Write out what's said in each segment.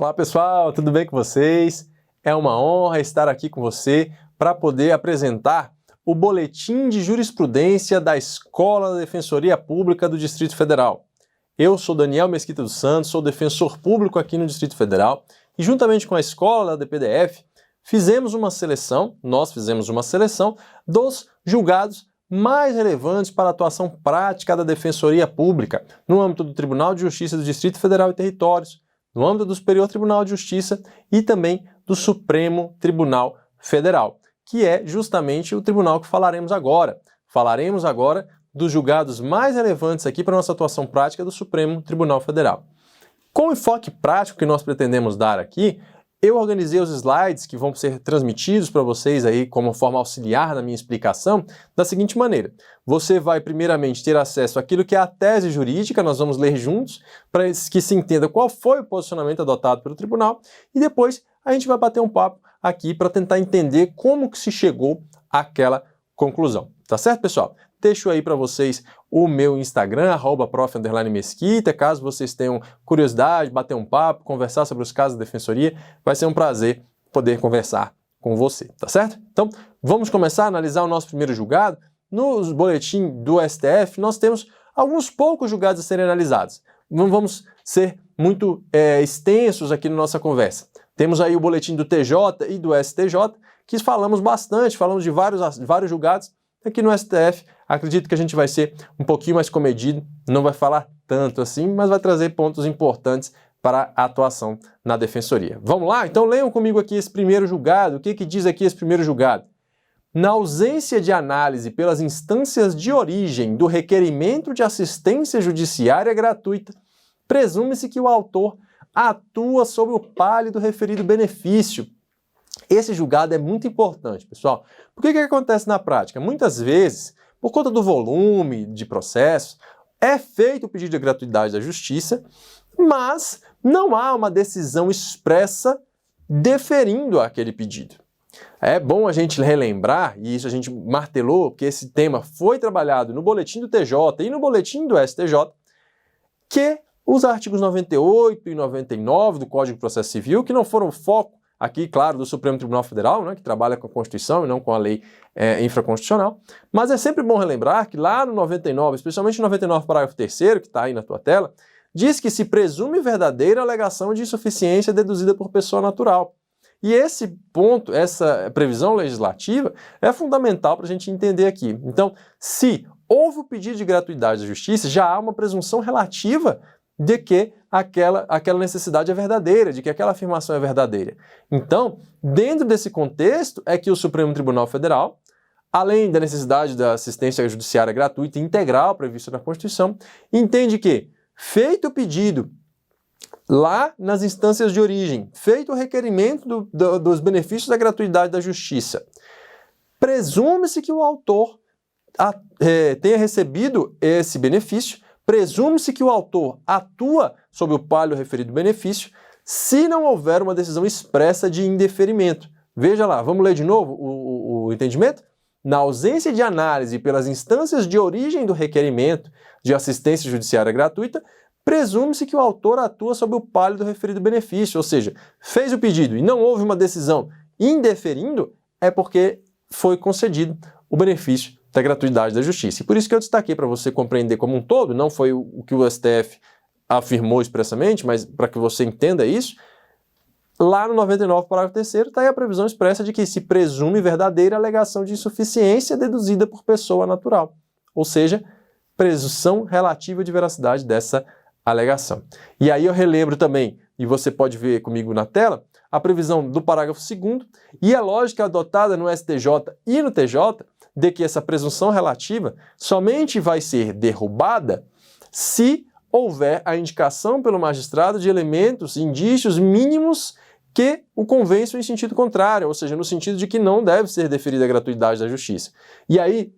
Olá pessoal, tudo bem com vocês? É uma honra estar aqui com você para poder apresentar o Boletim de Jurisprudência da Escola da Defensoria Pública do Distrito Federal. Eu sou Daniel Mesquita dos Santos, sou defensor público aqui no Distrito Federal e juntamente com a escola da DPDF nós fizemos uma seleção dos julgados mais relevantes para a atuação prática da Defensoria Pública no âmbito do Tribunal de Justiça do Distrito Federal e Territórios, no âmbito do Superior Tribunal de Justiça e também do Supremo Tribunal Federal, que é justamente o tribunal que falaremos agora. Falaremos agora dos julgados mais relevantes aqui para a nossa atuação prática do Supremo Tribunal Federal. Com o enfoque prático que nós pretendemos dar aqui, eu organizei os slides que vão ser transmitidos para vocês aí como forma auxiliar na minha explicação da seguinte maneira. Você vai primeiramente ter acesso àquilo que é a tese jurídica, nós vamos ler juntos, para que se entenda qual foi o posicionamento adotado pelo tribunal e depois a gente vai bater um papo aqui para tentar entender como que se chegou àquela conclusão. Tá certo, pessoal? Deixo aí para vocês o meu Instagram, @prof_mesquita, caso vocês tenham curiosidade, bater um papo, conversar sobre os casos da Defensoria, vai ser um prazer poder conversar com você, tá certo? Então, vamos começar a analisar o nosso primeiro julgado. No boletim do STF, nós temos alguns poucos julgados a serem analisados. Não vamos ser muito extensos aqui na nossa conversa. Temos aí o boletim do TJ e do STJ, que falamos bastante, falamos de vários julgados. Aqui no STF, acredito que a gente vai ser um pouquinho mais comedido, não vai falar tanto assim, mas vai trazer pontos importantes para a atuação na Defensoria. Vamos lá? Então leiam comigo aqui esse primeiro julgado. O que diz aqui esse primeiro julgado? Na ausência de análise pelas instâncias de origem do requerimento de assistência judiciária gratuita, presume-se que o autor atua sob o pálido referido benefício. Esse julgado é muito importante, pessoal. Por que acontece na prática? Muitas vezes, por conta do volume de processos, é feito o pedido de gratuidade da Justiça, mas não há uma decisão expressa deferindo aquele pedido. É bom a gente relembrar, e isso a gente martelou, que esse tema foi trabalhado no boletim do TJ e no boletim do STJ, que os artigos 98 e 99 do Código de Processo Civil, que não foram foco aqui, claro, do Supremo Tribunal Federal, né, que trabalha com a Constituição e não com a lei infraconstitucional, mas é sempre bom relembrar que lá no 99, especialmente no 99, parágrafo 3º, que está aí na tua tela, diz que se presume verdadeira a alegação de insuficiência deduzida por pessoa natural. E esse ponto, essa previsão legislativa, é fundamental para a gente entender aqui. Então, se houve o pedido de gratuidade da Justiça, já há uma presunção relativa de que aquela necessidade é verdadeira, de que aquela afirmação é verdadeira. Então, dentro desse contexto, é que o Supremo Tribunal Federal, além da necessidade da assistência judiciária gratuita e integral prevista na Constituição, entende que, feito o pedido lá nas instâncias de origem, feito o requerimento dos benefícios da gratuidade da Justiça, presume-se que o autor tenha recebido esse benefício, presume-se que o autor atua sob o pálido referido benefício se não houver uma decisão expressa de indeferimento. Veja lá, vamos ler de novo o entendimento? Na ausência de análise pelas instâncias de origem do requerimento de assistência judiciária gratuita, presume-se que o autor atua sob o pálido referido benefício, ou seja, fez o pedido e não houve uma decisão indeferindo, é porque foi concedido o benefício da gratuidade da Justiça. E por isso que eu destaquei para você compreender como um todo, não foi o que o STF afirmou expressamente, mas para que você entenda isso, lá no 99, parágrafo 3º, está aí a previsão expressa de que se presume verdadeira a alegação de insuficiência deduzida por pessoa natural, ou seja, presunção relativa de veracidade dessa alegação. E aí eu relembro também, e você pode ver comigo na tela, a previsão do parágrafo 2º e a lógica adotada no STJ e no TJ de que essa presunção relativa somente vai ser derrubada se houver a indicação pelo magistrado de elementos, indícios mínimos que o convençam em sentido contrário, ou seja, no sentido de que não deve ser deferida a gratuidade da Justiça. E aí,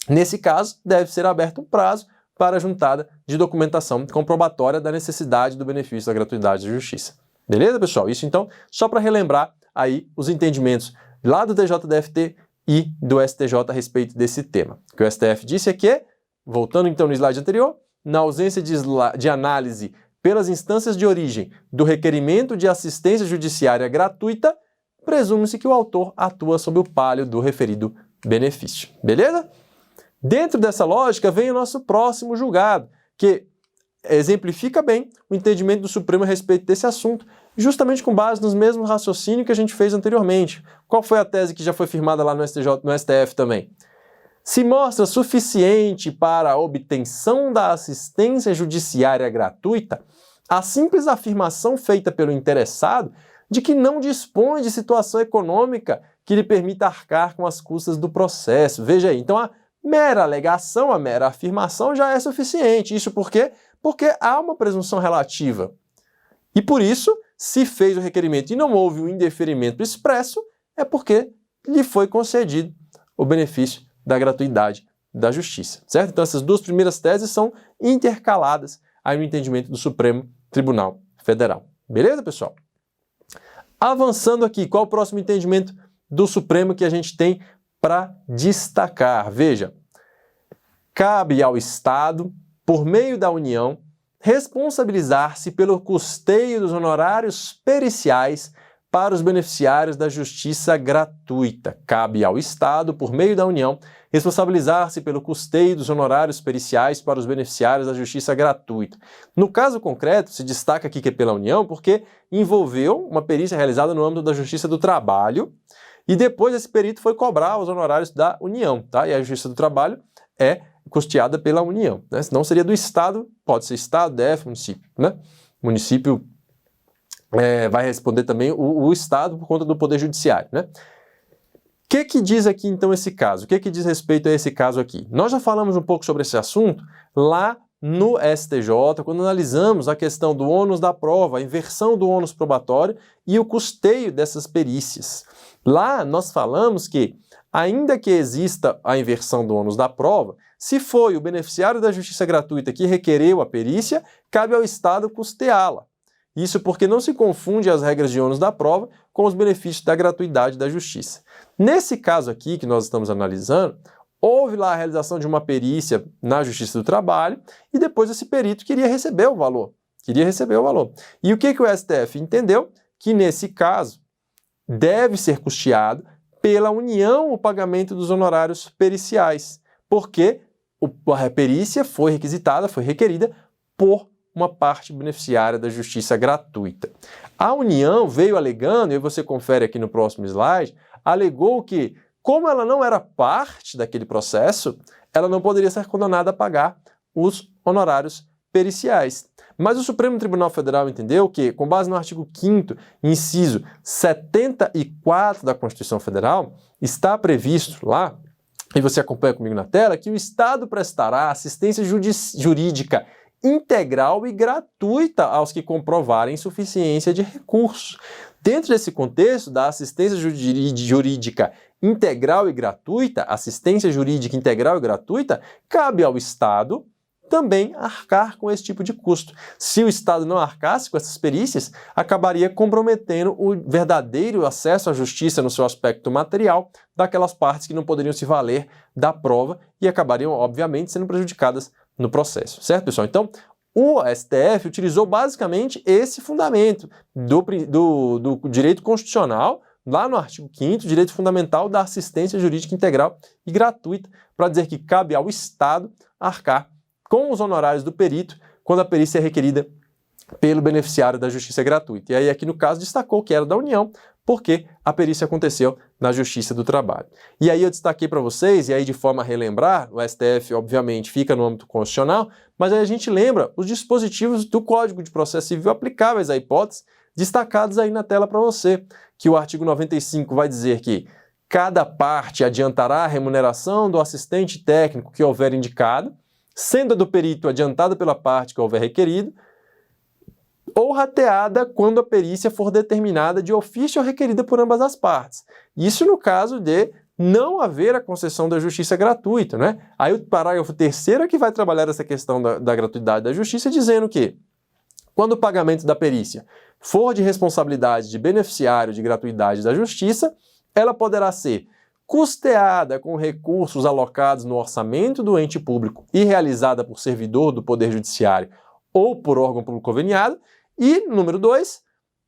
nesse caso, deve ser aberto um prazo para a juntada de documentação comprobatória da necessidade do benefício da gratuidade da Justiça. Beleza, pessoal? Isso, então, só para relembrar aí os entendimentos lá do TJDFT e do STJ a respeito desse tema. O que o STF disse é que, voltando então no slide anterior, na ausência de análise pelas instâncias de origem do requerimento de assistência judiciária gratuita, presume-se que o autor atua sob o pálio do referido benefício. Beleza? Dentro dessa lógica vem o nosso próximo julgado, que exemplifica bem o entendimento do Supremo a respeito desse assunto, justamente com base nos mesmos raciocínios que a gente fez anteriormente. Qual foi a tese que já foi firmada lá no STF também? Se mostra suficiente para a obtenção da assistência judiciária gratuita a simples afirmação feita pelo interessado de que não dispõe de situação econômica que lhe permita arcar com as custas do processo. Veja aí, então a mera alegação, a mera afirmação já é suficiente. Isso por quê? Porque há uma presunção relativa. E por isso, se fez o requerimento e não houve o indeferimento expresso, é porque lhe foi concedido o benefício da gratuidade da justiça, certo? Então essas duas primeiras teses são intercaladas aí no entendimento do Supremo Tribunal Federal. Beleza, pessoal? Avançando aqui, qual o próximo entendimento do Supremo que a gente tem para destacar? Veja, cabe ao Estado, por meio da União, responsabilizar-se pelo custeio dos honorários periciais para os beneficiários da justiça gratuita. Cabe ao Estado, por meio da União, responsabilizar-se pelo custeio dos honorários periciais para os beneficiários da justiça gratuita. No caso concreto, se destaca aqui que é pela União porque envolveu uma perícia realizada no âmbito da Justiça do Trabalho e depois esse perito foi cobrar os honorários da União, tá? E a Justiça do Trabalho é custeada pela União, né? Senão seria do Estado, pode ser Estado, DF, município, né? Município vai responder também o Estado por conta do Poder Judiciário, né? O que diz aqui então esse caso? O que diz respeito a esse caso aqui? Nós já falamos um pouco sobre esse assunto lá no STJ, quando analisamos a questão do ônus da prova, a inversão do ônus probatório e o custeio dessas perícias. Lá nós falamos que, ainda que exista a inversão do ônus da prova, se foi o beneficiário da justiça gratuita que requereu a perícia, cabe ao Estado custeá-la. Isso porque não se confunde as regras de ônus da prova com os benefícios da gratuidade da justiça. Nesse caso aqui que nós estamos analisando, houve lá a realização de uma perícia na Justiça do Trabalho e depois esse perito queria receber o valor. E o que o STF entendeu? Que nesse caso deve ser custeado pela União o pagamento dos honorários periciais, porque a perícia foi requisitada, foi requerida por uma parte beneficiária da justiça gratuita. A União veio alegando, e você confere aqui no próximo slide, alegou que, como ela não era parte daquele processo, ela não poderia ser condenada a pagar os honorários periciais. Mas o Supremo Tribunal Federal entendeu que, com base no artigo 5º, inciso 74 da Constituição Federal, está previsto lá, e você acompanha comigo na tela, que o Estado prestará assistência jurídica integral e gratuita aos que comprovarem insuficiência de recursos. Dentro desse contexto da assistência jurídica integral e gratuita, assistência jurídica integral e gratuita, cabe ao Estado também arcar com esse tipo de custo. Se o Estado não arcasse com essas perícias, acabaria comprometendo o verdadeiro acesso à justiça no seu aspecto material daquelas partes que não poderiam se valer da prova e acabariam, obviamente, sendo prejudicadas no processo, certo, pessoal? Então, o STF utilizou basicamente esse fundamento do direito constitucional, lá no artigo 5º, direito fundamental da assistência jurídica integral e gratuita, para dizer que cabe ao Estado arcar com os honorários do perito quando a perícia é requerida pelo beneficiário da justiça gratuita. E aí aqui no caso destacou que era da União, porque a perícia aconteceu na Justiça do Trabalho. E aí eu destaquei para vocês, e aí de forma a relembrar, o STF obviamente fica no âmbito constitucional, mas aí a gente lembra os dispositivos do Código de Processo Civil aplicáveis à hipótese, destacados aí na tela para você, que o artigo 95 vai dizer que cada parte adiantará a remuneração do assistente técnico que houver indicado, sendo a do perito adiantada pela parte que houver requerido, ou rateada quando a perícia for determinada de ofício ou requerida por ambas as partes. Isso no caso de não haver a concessão da justiça gratuita, né? Aí o parágrafo 3º é que vai trabalhar essa questão da gratuidade da justiça, dizendo que, quando o pagamento da perícia for de responsabilidade de beneficiário de gratuidade da justiça, ela poderá ser custeada com recursos alocados no orçamento do ente público e realizada por servidor do Poder Judiciário ou por órgão público conveniado. E, número 2,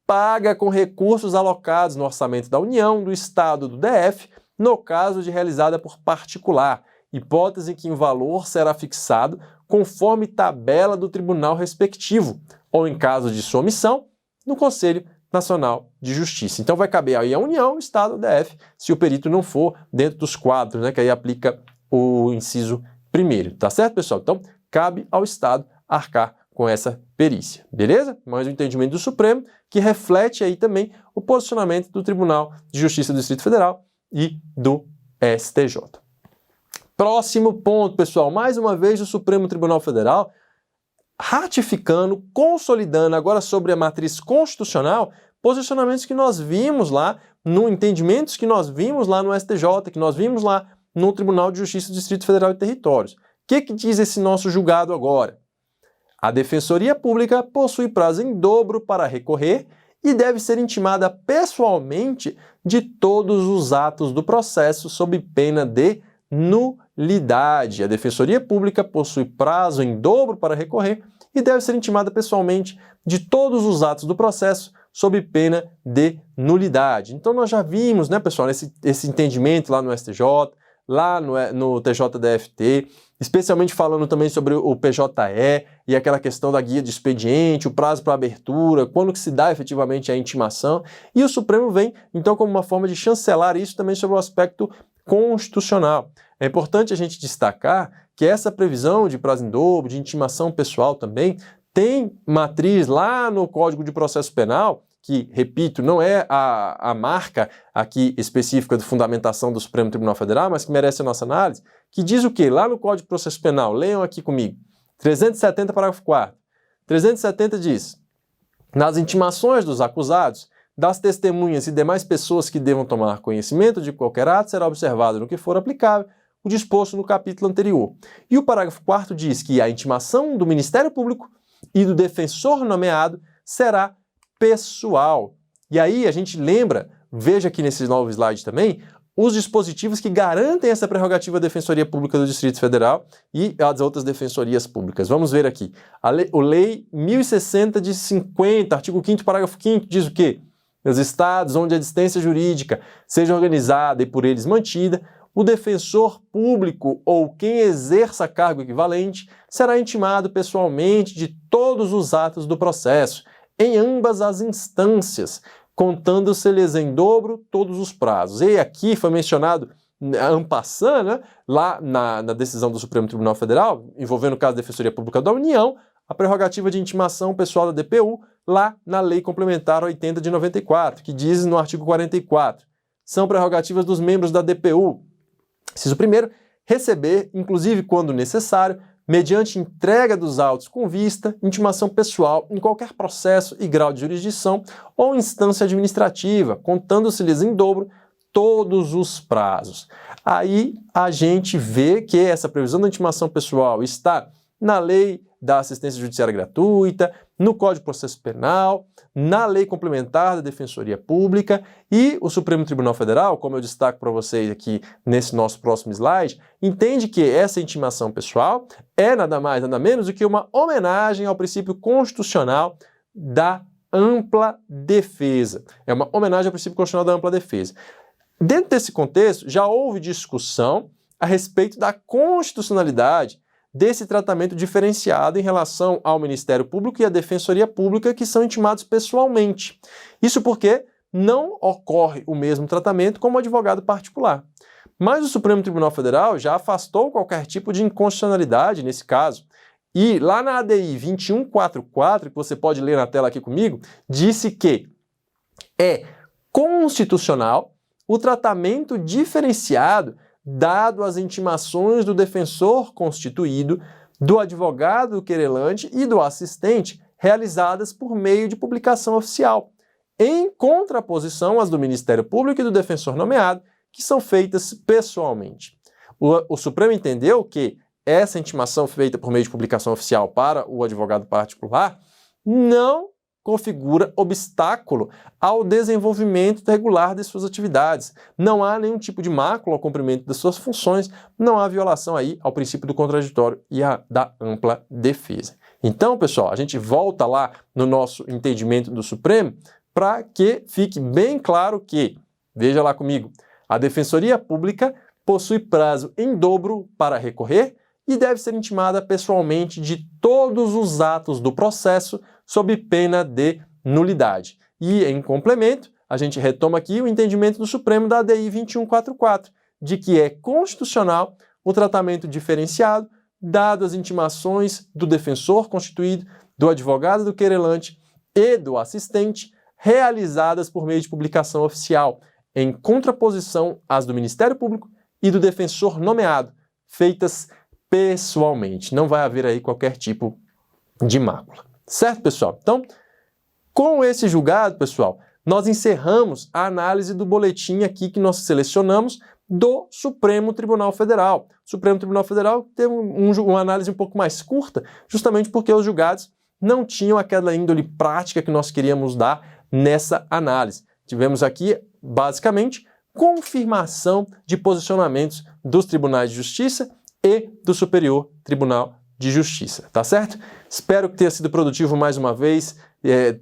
paga com recursos alocados no orçamento da União, do Estado, do DF, no caso de realizada por particular, hipótese em que o valor será fixado conforme tabela do tribunal respectivo, ou em caso de sua omissão, no Conselho Nacional de Justiça. Então vai caber aí a União, o Estado, o DF, se o perito não for dentro dos quadros, né, que aí aplica o inciso 1º, tá certo, pessoal? Então, cabe ao Estado arcar com essa perícia, beleza? Mais um entendimento do Supremo, que reflete aí também o posicionamento do Tribunal de Justiça do Distrito Federal e do STJ. Próximo ponto, pessoal, mais uma vez o Supremo Tribunal Federal ratificando, consolidando agora sobre a matriz constitucional, posicionamentos que nós vimos lá, entendimentos que nós vimos lá no STJ, que nós vimos lá no Tribunal de Justiça do Distrito Federal e Territórios. O que diz esse nosso julgado agora? A Defensoria Pública possui prazo em dobro para recorrer e deve ser intimada pessoalmente de todos os atos do processo sob pena de nulidade. A Defensoria Pública possui prazo em dobro para recorrer e deve ser intimada pessoalmente de todos os atos do processo sob pena de nulidade. Então nós já vimos, né, pessoal, esse entendimento lá no STJ, lá no TJDFT, especialmente falando também sobre o PJE e aquela questão da guia de expediente, o prazo para abertura, quando que se dá efetivamente a intimação, e o Supremo vem, então, como uma forma de chancelar isso também sobre o aspecto constitucional. É importante a gente destacar que essa previsão de prazo em dobro, de intimação pessoal também, tem matriz lá no Código de Processo Penal, que, repito, não é a marca aqui específica de fundamentação do Supremo Tribunal Federal, mas que merece a nossa análise, que diz o quê? Lá no Código de Processo Penal, leiam aqui comigo, 370, parágrafo 4º. 370 diz: nas intimações dos acusados, das testemunhas e demais pessoas que devam tomar conhecimento de qualquer ato, será observado no que for aplicável o disposto no capítulo anterior. E o parágrafo 4º diz que a intimação do Ministério Público e do defensor nomeado será pessoal. E aí a gente lembra, veja aqui nesse novo slide também, os dispositivos que garantem essa prerrogativa da Defensoria Pública do Distrito Federal e as outras defensorias públicas. Vamos ver aqui. O Lei 1060 de 50, artigo 5º, parágrafo 5º, diz o quê? Nos estados onde a assistência jurídica seja organizada e por eles mantida, o defensor público ou quem exerça cargo equivalente será intimado pessoalmente de todos os atos do processo, em ambas as instâncias, contando-se-lhes em dobro todos os prazos. E aqui foi mencionado en passant, né, lá na decisão do Supremo Tribunal Federal, envolvendo o caso da Defensoria Pública da União, a prerrogativa de intimação pessoal da DPU, lá na Lei Complementar 80 de 94, que diz no artigo 44, são prerrogativas dos membros da DPU. Inciso 1º, receber, inclusive quando necessário, mediante entrega dos autos com vista, intimação pessoal em qualquer processo e grau de jurisdição ou instância administrativa, contando-se-lhes em dobro todos os prazos. Aí a gente vê que essa previsão da intimação pessoal está na Lei da Assistência Judiciária Gratuita, no Código de Processo Penal, na Lei Complementar da Defensoria Pública, e o Supremo Tribunal Federal, como eu destaco para vocês aqui nesse nosso próximo slide, entende que essa intimação pessoal é nada mais, nada menos do que uma homenagem ao princípio constitucional da ampla defesa. É uma homenagem ao princípio constitucional da ampla defesa. Dentro desse contexto, já houve discussão a respeito da constitucionalidade desse tratamento diferenciado em relação ao Ministério Público e à Defensoria Pública, que são intimados pessoalmente. Isso porque não ocorre o mesmo tratamento como advogado particular. Mas o Supremo Tribunal Federal já afastou qualquer tipo de inconstitucionalidade nesse caso. E lá na ADI 2144, que você pode ler na tela aqui comigo, disse que é constitucional o tratamento diferenciado dado as intimações do defensor constituído, do advogado querelante e do assistente realizadas por meio de publicação oficial, em contraposição às do Ministério Público e do defensor nomeado, que são feitas pessoalmente. O Supremo entendeu que essa intimação feita por meio de publicação oficial para o advogado particular não configura obstáculo ao desenvolvimento regular de suas atividades. Não há nenhum tipo de mácula ao cumprimento das suas funções, não há violação aí ao princípio do contraditório e da ampla defesa. Então, pessoal, a gente volta lá no nosso entendimento do Supremo para que fique bem claro que, veja lá comigo, a Defensoria Pública possui prazo em dobro para recorrer e deve ser intimada pessoalmente de todos os atos do processo sob pena de nulidade. E, em complemento, a gente retoma aqui o entendimento do Supremo da ADI 2144, de que é constitucional o tratamento diferenciado, dado as intimações do defensor constituído, do advogado do querelante e do assistente, realizadas por meio de publicação oficial, em contraposição às do Ministério Público e do defensor nomeado, feitas pessoalmente. Não vai haver aí qualquer tipo de mácula. Certo, pessoal? Então, com esse julgado, pessoal, nós encerramos a análise do boletim aqui que nós selecionamos do Supremo Tribunal Federal. O Supremo Tribunal Federal teve uma análise um pouco mais curta, justamente porque os julgados não tinham aquela índole prática que nós queríamos dar nessa análise. Tivemos aqui, basicamente, confirmação de posicionamentos dos tribunais de justiça e do Superior Tribunal de Justiça, tá certo? Espero que tenha sido produtivo mais uma vez,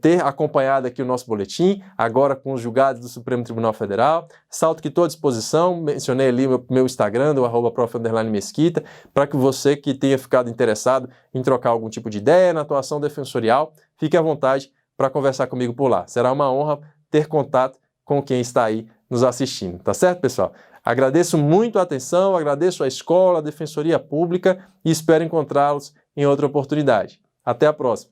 ter acompanhado aqui o nosso boletim, agora com os julgados do Supremo Tribunal Federal. Salto que estou à disposição, mencionei ali meu Instagram, do @prof_mesquita, para que você que tenha ficado interessado em trocar algum tipo de ideia na atuação defensorial, fique à vontade para conversar comigo por lá. Será uma honra ter contato com quem está aí nos assistindo, tá certo, pessoal? Agradeço muito a atenção, agradeço a escola, a Defensoria Pública e espero encontrá-los em outra oportunidade. Até a próxima!